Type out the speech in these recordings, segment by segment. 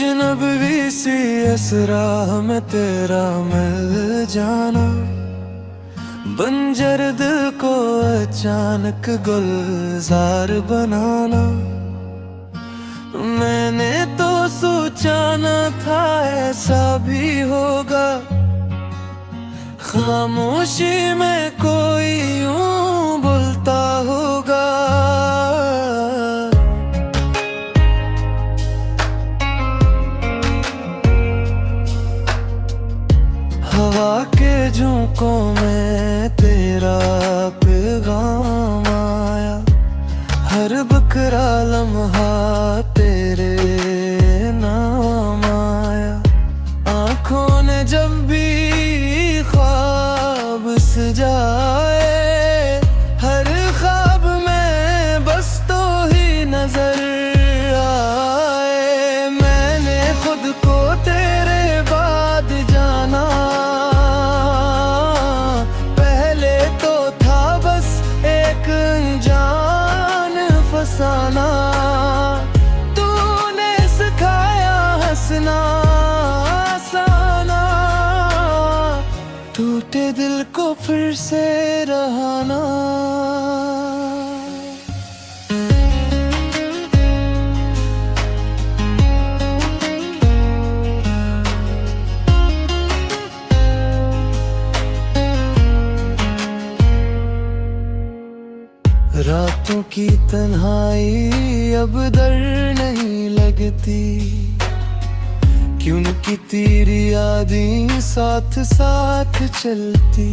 अजनबी सी असराह में तेरा मिल जाना, बंजर दिल को अचानक गुलजार बनाना। मैंने तो सोचा न था ऐसा भी होगा, खामोशी में कोई यूं बोलता होगा। हवा के झोंकों में तेरा पैगाम आया, हर बकरा लम्हा तेरे नाम आया। आँखों ने जब भी ख्वाब सजाए, हर ख्वाब में बस तो ही नजर आए। मैंने खुद को तेरे बाद जाना, पहले तो था बस एक अनजान फसाना। तूने सिखाया हंसना आसाना, टूटे दिल को फिर से रहाना। रातों की तन्हाई अब डर नहीं लगती, क्योंकि तेरी यादें साथ साथ चलती।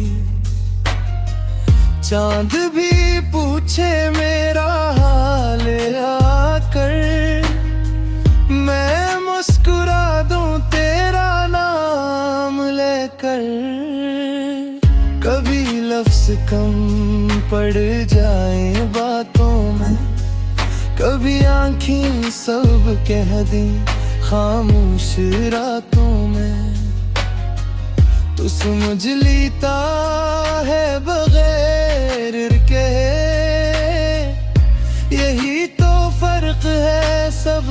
चांद भी पूछे मेरा हाल आकर, मैं मुस्कुरा दूं तेरा नाम लेकर। कभी लफ्ज़ कम पड़ जाए बातों में, कभी आँखें सब कह दें खामोश रातों में। तू समझ लेता है बगैर कहे, यही तो फर्क है सब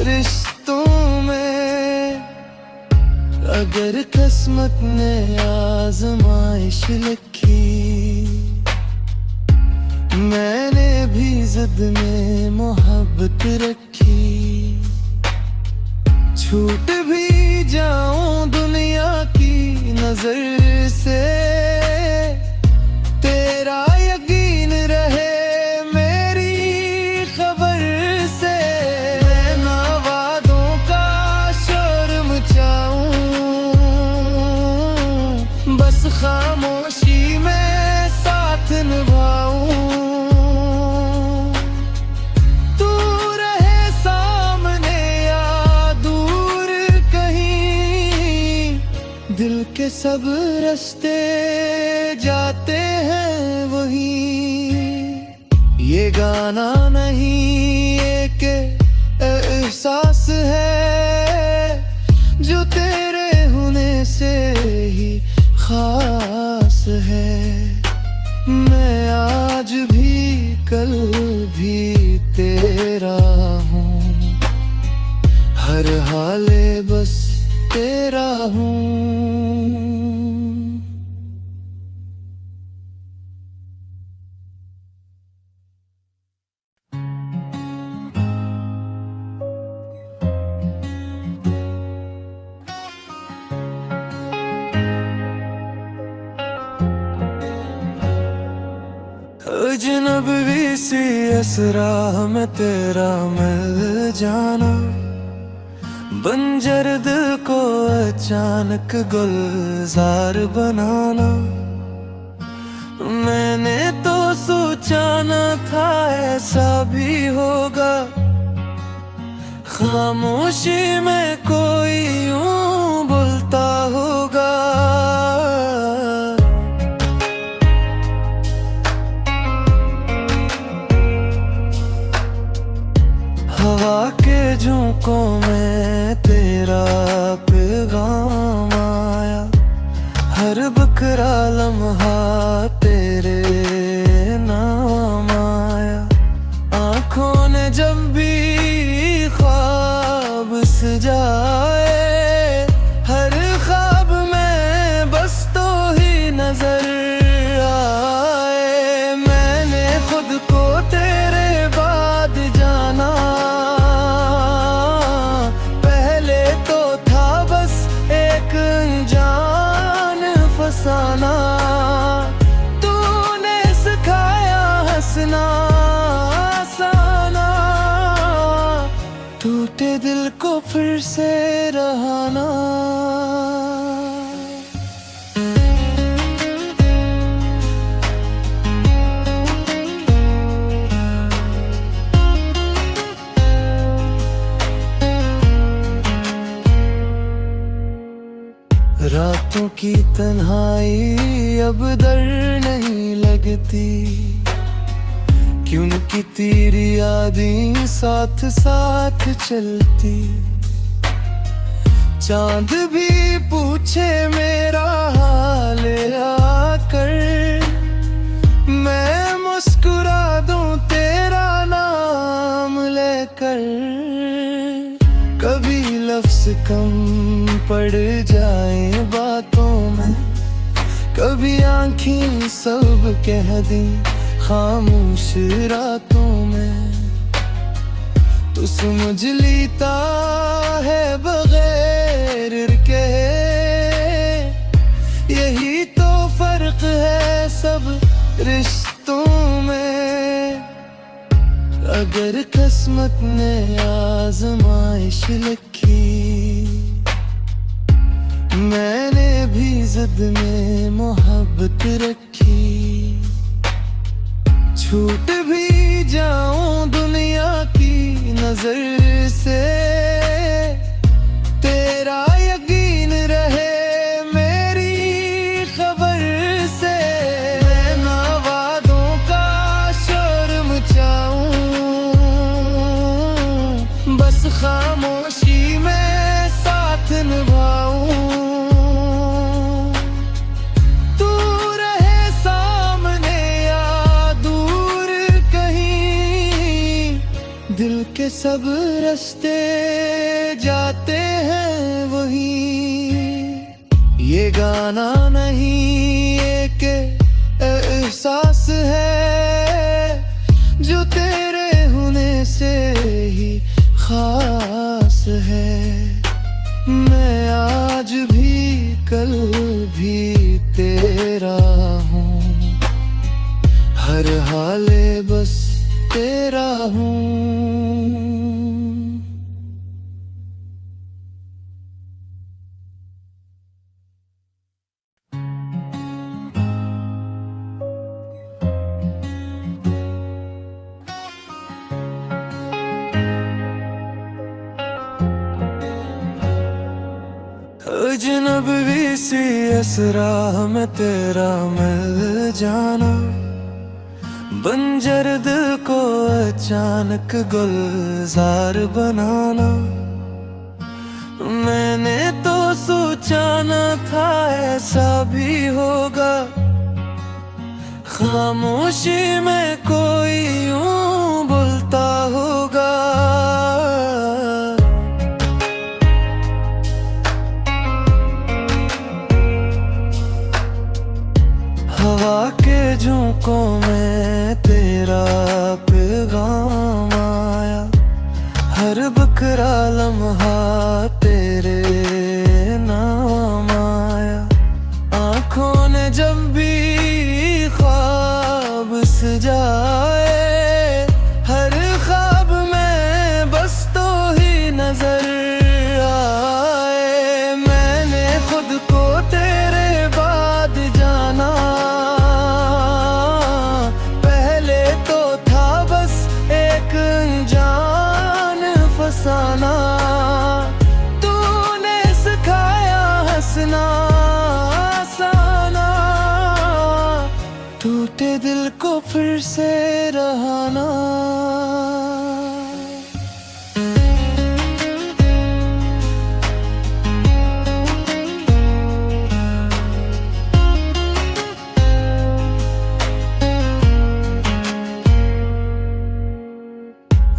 रिश्तों में। अगर किस्मत ने आज़माइश लिखी, मैंने भी ज़िद में मोहब्बत रखी। छूट भी जाऊं दुनिया की नजर से, तेरा यकीन रहे मेरी खबर से। मैं ना वादों का शोर मचाऊं, बस खामोशी में साथ निभाऊं। दिल के सब रास्ते जाते हैं वहीं, ये गाना नहीं एक एहसास है, जो तेरे होने से ही खास है। मैं आज भी कल भी तेरा हूँ, हर हाले बस तेरा हूँ। अजनबी सी असराह में तेरा मिल जाना, बंजर दिल को अचानक गुलजार बनाना। मैंने तो सोचा न था ऐसा भी होगा, खामोशी में कोई यूं बोलता होगा। हवा के झोंकों में तेरा पैगाम आया, हर बकरा लम्हा तेरे नाम आया। आँखों ने जब भी ख्वाब सजाए, फिर से रहा ना। रातों की तन्हाई अब डर नहीं लगती, क्योंकि तेरी यादें साथ साथ चलती। चांद भी पूछे मेरा हाल आकर, मैं मुस्कुरा दूं तेरा नाम लेकर। कभी लफ्ज़ कम पड़ जाए बातों में, कभी आँखें सब कह दें खामोश रातों में। तू समझ लेता है बगैर कहे, यही तो फर्क है सब रिश्तों में। अगर किस्मत ने आज़माइश लिखी, मैंने भी ज़िद में मोहब्बत रखी। छूट भी जाऊं दुनिया की नजर से, तेरा यकीन रहे मेरी खबर से। मैं ना वादों का शोर मचाऊं, बस खामोशी में साथ निभाऊं। दिल के सब रास्ते जाते हैं वहीं, ये गाना नहीं एक एहसास है, जो तेरे होने से ही खास है। मैं आज भी कल भी तेरा हूँ, हर हाले बस तेरा हूँ। अजनबी सी असरा में तेरा मिल जाना, बंजर दिल को अचानक गुलजार बनाना। मैंने तो सोचा न था ऐसा भी होगा, खामोशी में कोई यूं बोलता होगा। हवा के झोंकों में तेरा पैगाम आया, हर बकरा लम्हा तेरे नाम आया। आँखों ने जब भी ख्वाब सजाए, हर ख्वाब में बस तो ही नजर आए। मैंने खुद को तेरे बाद जाना, तूने सिखाया हंसना आसाना, टूटे दिल को फिर से रहाना।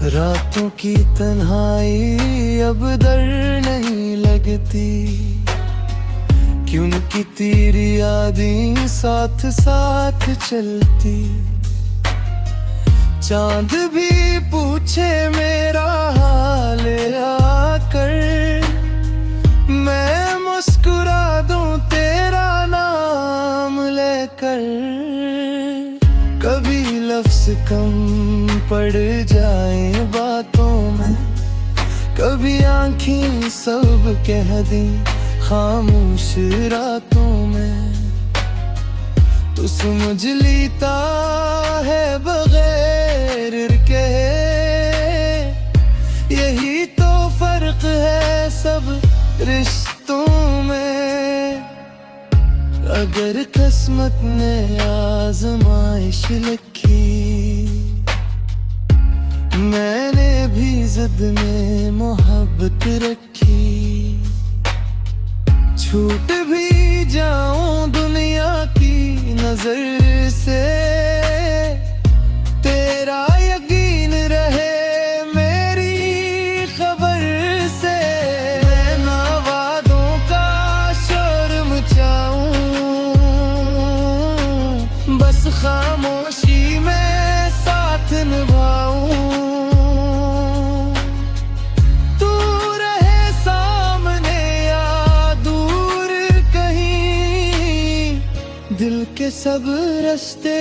रातों की तन्हाई अब डर नहीं लगती, क्योंकि तेरी यादें साथ साथ चलती। चांद भी पूछे मेरा हाल आकर, मैं मुस्कुरा दूं तेरा नाम लेकर। कभी लफ्ज़ कम पड़ जाए बातों में, कभी आँखें सब कह दी खामोश रातों में, तू समझ लेता है बगैर कहे। यही तो फर्क है सब रिश्तों में। अगर किस्मत ने आजमाइश लिखी, मैंने भी जिद में मोहब्बत रखी। छूट भी जाऊं दुनिया की नजर से, तेरा यकीन रहे मेरी खबर से। मैं ना वादों का शोर मचाऊं, बस खामोशी में साथ निभाऊं। तू रहे सामने या दूर कहीं, दिल के सब रास्ते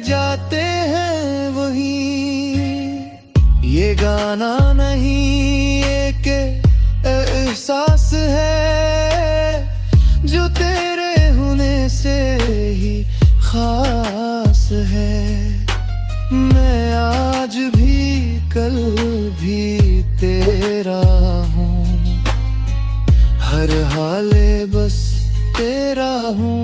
जाते हैं वहीं। ये गाना नहीं एक एहसास है, जो तेरे होने से ही खास है। मैं आज भी कल भी तेरा हूँ, हर हाले बस तेरा हूँ।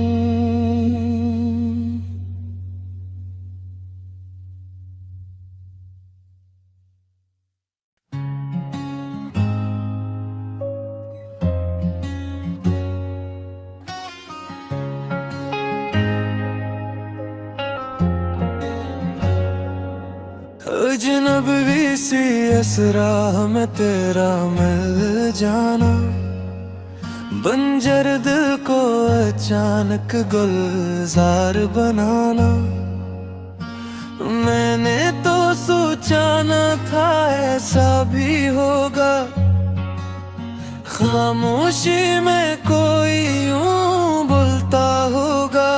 अजनबी सी असरा में तेरा मिल जाना, बंजर दिल को अचानक गुलजार बनाना। मैंने तो सोचा न था ऐसा भी होगा, खामोशी में कोई यूं बोलता होगा।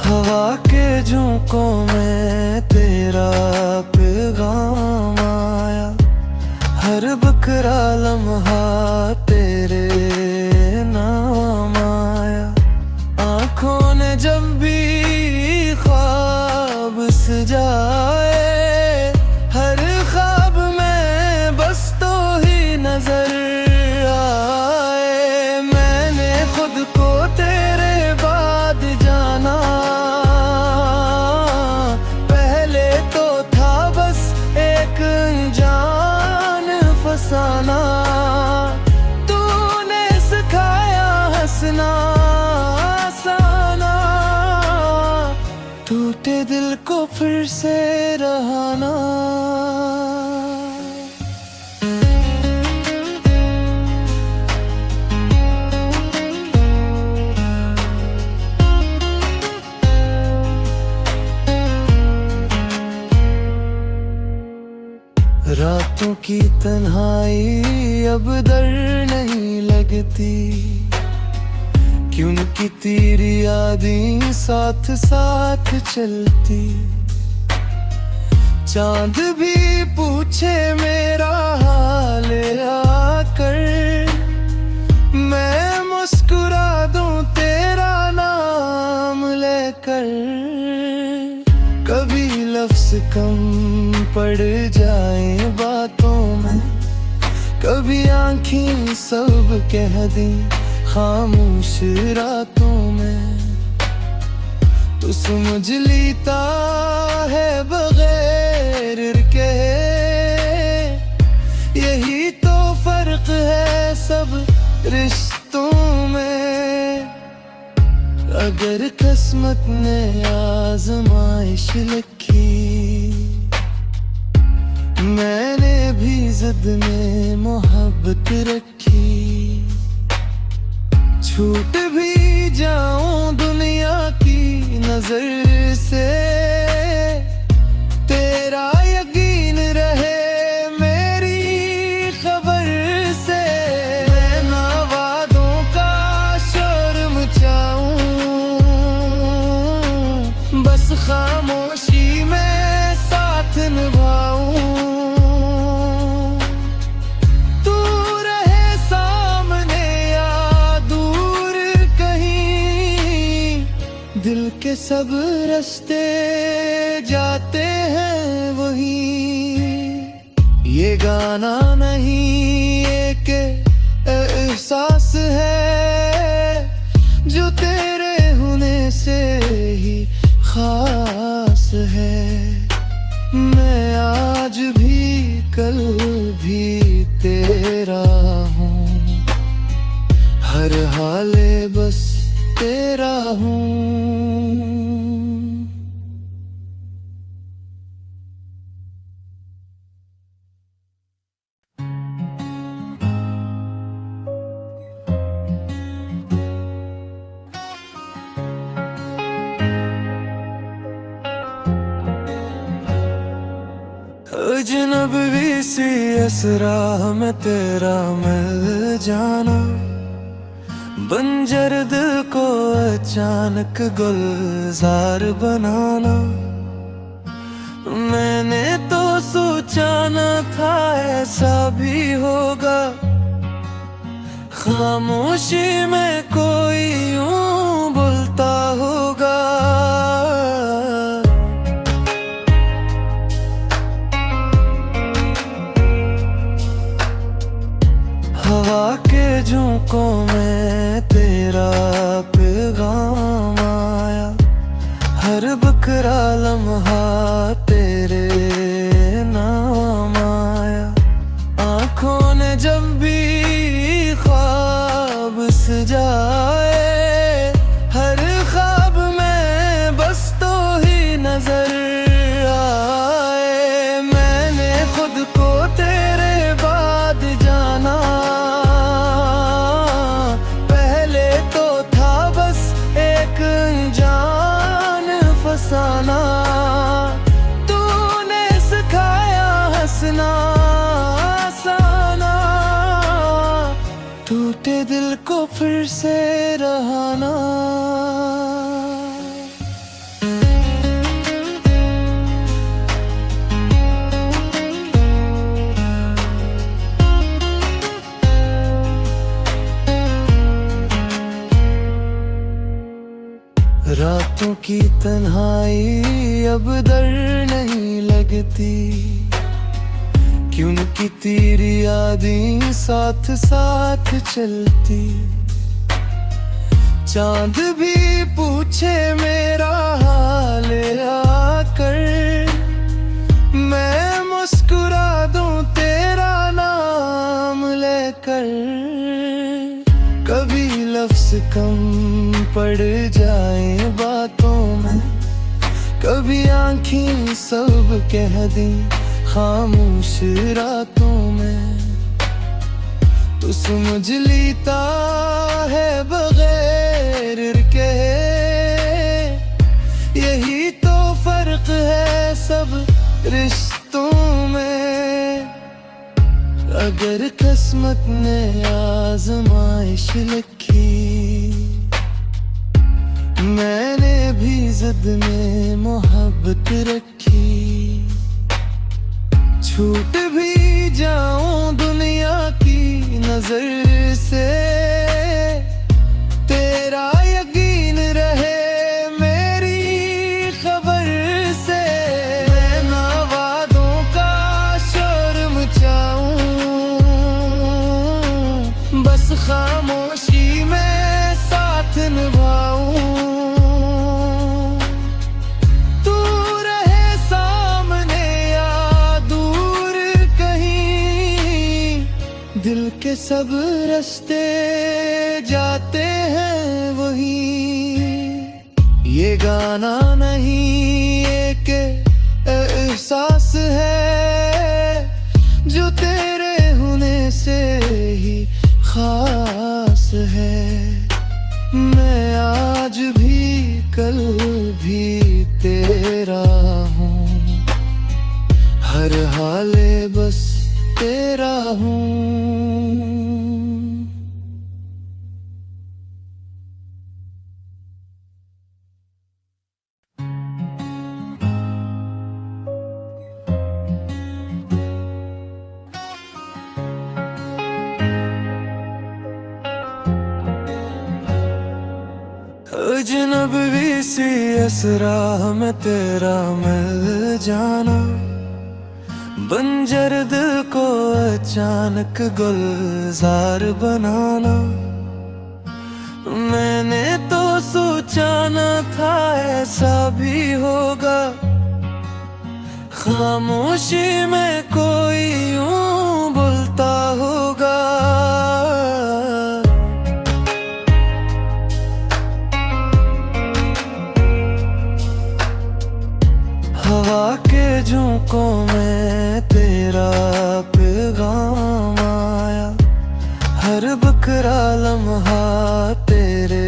हवा के झोंकों में तेरा पैगाम आया, हर बकरा लम्हा तेरे नाम आया। आँखों ने जब भी ख्वाब सजाए, हर ख्वाब में बस तो ही नजर आए। मैंने खुद को तेरे बाद जाना, तूने सिखाया हंसना आसाना, टूटे दिल को फिर से रहाना। रातों की तन्हाई अब डर नहीं लगती, क्योंकि तेरी यादें साथ साथ चलती। चांद भी पूछे मेरा हाल आकर, मैं मुस्कुरा दूं तेरा नाम लेकर। कभी लफ्ज़ कम पड़ जाए बातों में, कभी आँखें सब कह दी खामोश रातों में। तू समझ लेता है बगैर कहे। यही तो फर्क है सब रिश्तों में। अगर किस्मत ने आजमाइश लिखी, मैंने भी जिद में मोहब्बत रखी। छूट भी जाऊं दुनिया की नजर से, तेरा यकीन रहे मेरी खबर से। मैं ना वादों का शोर मचाऊं, के सब रास्ते जाते हैं वहीं। ये गाना नहीं एक एहसास है जो तेरे होने से ही खास है। मैं आज भी कल भी तेरा हूँ, हर हाले बस तेरा हूँ। अजनबी सी इस राह में तेरा मिल जाना, बंजर दिल को अचानक गुलजार बनाना। मैंने तो सोचा न था ऐसा भी होगा, खामोशी में कोई यूं बोलता होगा। हवा के झोंकों में तेरा पैगाम आया, हर बकरा लम्हा तेरे नाम आया। आँखों ने जब भी ख्वाब सजाए, हर ख्वाब में बस तो ही नजर आए। मैंने खुद को तेरे बाद जाना, तूने सिखाया हंसना आसाना, टूटे दिल को फिर से रहाना। रातों की तन्हाई अब डर नहीं लगती, क्योंकि तेरी यादें साथ साथ चलती। चांद भी पूछे मेरा हाल आकर, मैं मुस्कुरा दूं तेरा नाम लेकर। कभी लफ्ज़ कम पड़ जाए बातों में, कभी आँखें सब कह दी खामोश रातों में। तू समझ लेता है बगैर कहे, यही तो फर्क है सब रिश्तों में। अगर किस्मत ने आज़माइश लिखी, मैंने भी जिद में मोहब्बत रखी। छूट भी जाऊं दुनिया की नजर से, तेरा यकीन रहे मेरी खबर से। मैं ना वादों का शोर मचाऊं, बस खामोशी में साथ निभाऊं। दिल के सब रास्ते जाते हैं वहीं। ये गाना नहीं एक एहसास है जो तेरे होने से ही खास है। मैं आज भी कल भी तेरा हूँ, हर हाले बस तेरा हूँ। अजनबी सी राह में तेरा मिल जाना, बंजर दिल को अचानक गुलजार बनाना। मैंने तो सोचा न था ऐसा भी होगा, खामोशी में कोई यूं बोलता होगा। हवा के झोंकों में तेरा पैगाम आया, हर बकरा लम्हा तेरे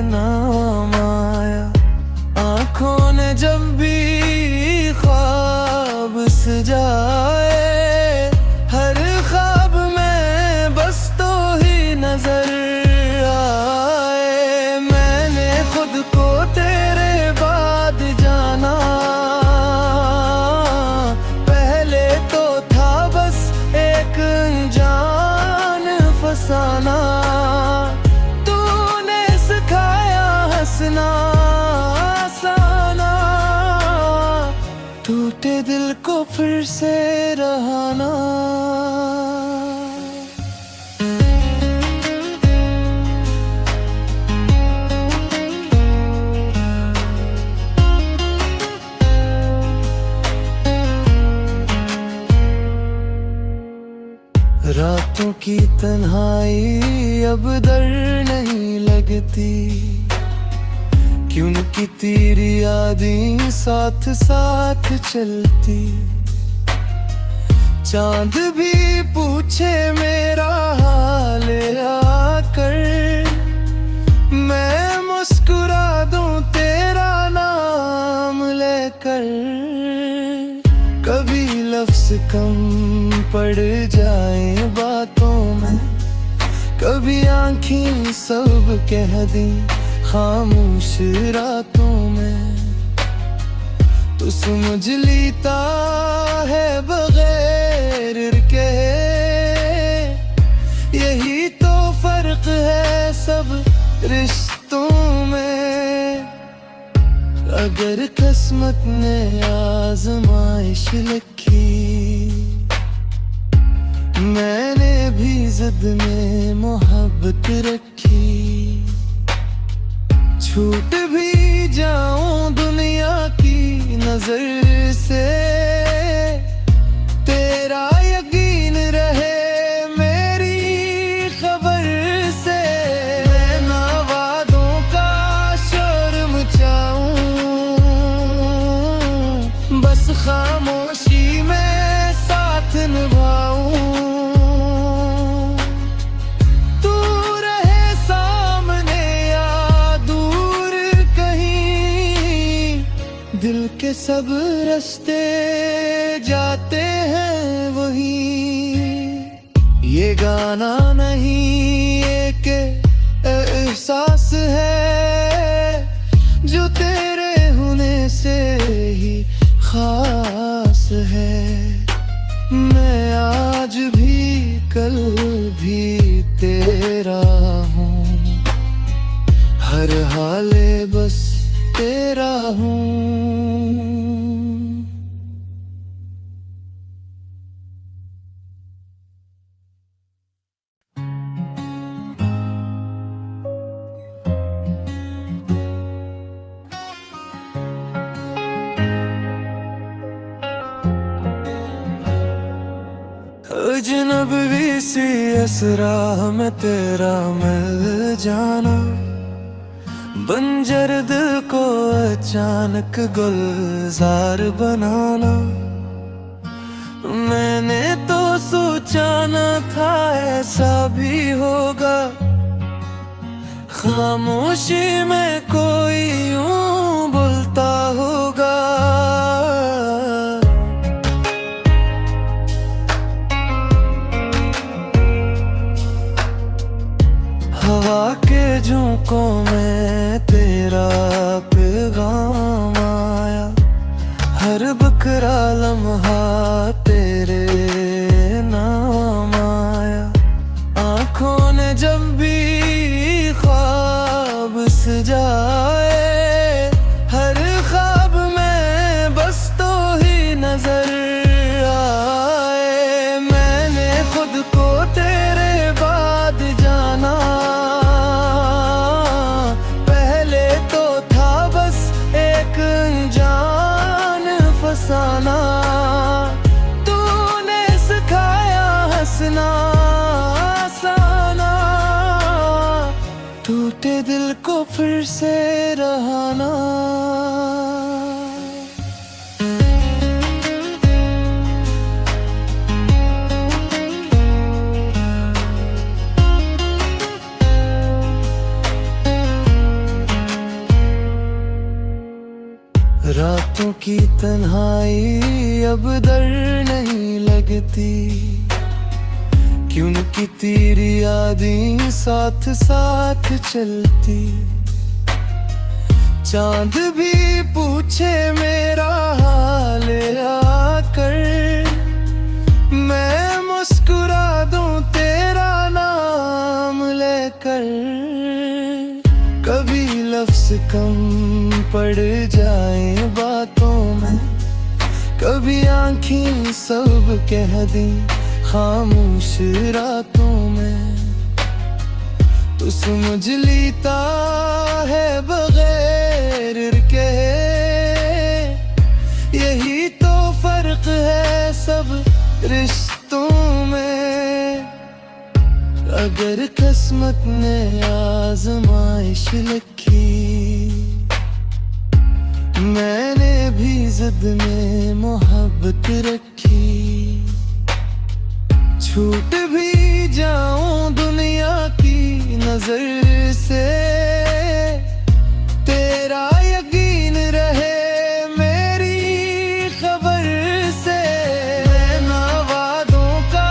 नाम आया। आँखों ने जब भी ख्वाब सजाए, हर ख्वाब में बस तो ही नजर आए। मैंने खुद को तेरे बाद जाना, पहले तो था बस एक अनजान फसाना। तूने सिखाया हंसना आसाना, टूटे दिल को फिर से रहाना। रातों की तन्हाई अब डर नहीं लगती, क्योंकि तेरी यादें साथ साथ चलती। चांद भी पूछे मेरा हाल आकर, मैं मुस्कुरा दूं तेरा नाम लेकर। कभी लफ्ज़ कम पड़ जाए बातों में, कभी आँखें सब कह दी खामोश रातों में। तू समझ लेता है बगैर कहे, यही तो फर्क है सब रिश्तों में। अगर किस्मत ने आज़माइश लिखी, मैंने भी जिद में मोहब्बत रखी। छूट भी जाऊं दुनिया की नजर से, तेरा यकीन रहे मेरी खबर से। मैं ना वादों का शोर मचाऊं, बस खामोशी में साथ निभाऊं। दिल के सब रास्ते जाते हैं वहीं, ये गाना नहीं एक एहसास है, जो तेरे होने से ही खास है। मैं आज भी कल भी तेरा हूँ, हर हाले बस तेरा हूँ। अजनबी सी इस राह में तेरा मिल जाना, बंजर दिल को अचानक गुलजार बनाना। मैंने तो सोचा न था ऐसा भी होगा, खामोशी में कोई यूं बोलता होगा। हवा के झोंकों में तेरा पैगाम आया, हर बकरा लम्हा तेरे नाम आया। आँखों ने जब भी ख्वाब सजाए, फसाना, तूने सिखाया हंसना आसाना, टूटे दिल को फिर से रहाना। रातों की तन्हाई अब डर नहीं लगती, क्योंकि तेरी यादें साथ साथ चलती। चांद भी पूछे मेरा हाल आकर, मैं मुस्कुरा दूं तेरा नाम लेकर। कभी लफ्ज़ कम पड़ जाए बातों में, कभी आँखें सब कह दें खामोश रातों में। तू समझ लेता है बगैर कहे, यही तो फर्क है सब रिश्तों में। अगर किस्मत ने आज़माइश लिखी, मैंने भी जिद में मोहब्बत रखी। छूट भी जाऊं दुनिया की नजर से, तेरा यकीन रहे मेरी खबर से। मैं ना वादों का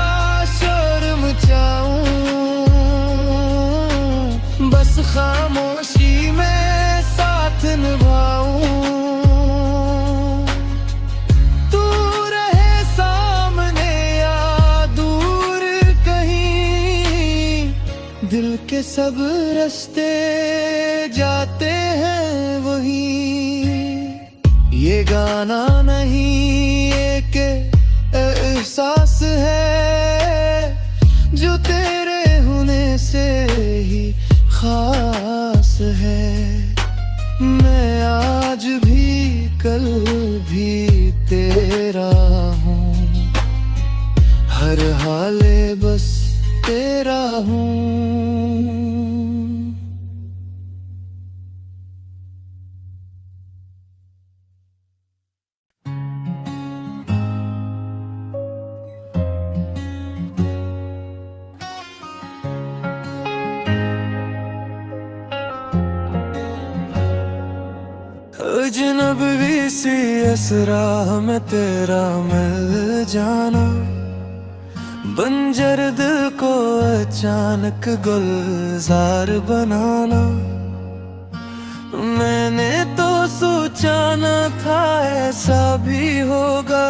शोर मचाऊं, बस खामोशी में साथ निभाऊं। दिल के सब रास्ते जाते हैं वहीं, ये गाना नहीं एक एहसास है, जो तेरे होने से ही खास है। मैं आज भी कल भी तेरा हूँ, हर हाले बस तेरा हूँ। अजनबी सी असरा में तेरा मिल जाना, बंजर दिल को अचानक गुलजार बनाना। मैंने तो सोचा न था ऐसा भी होगा,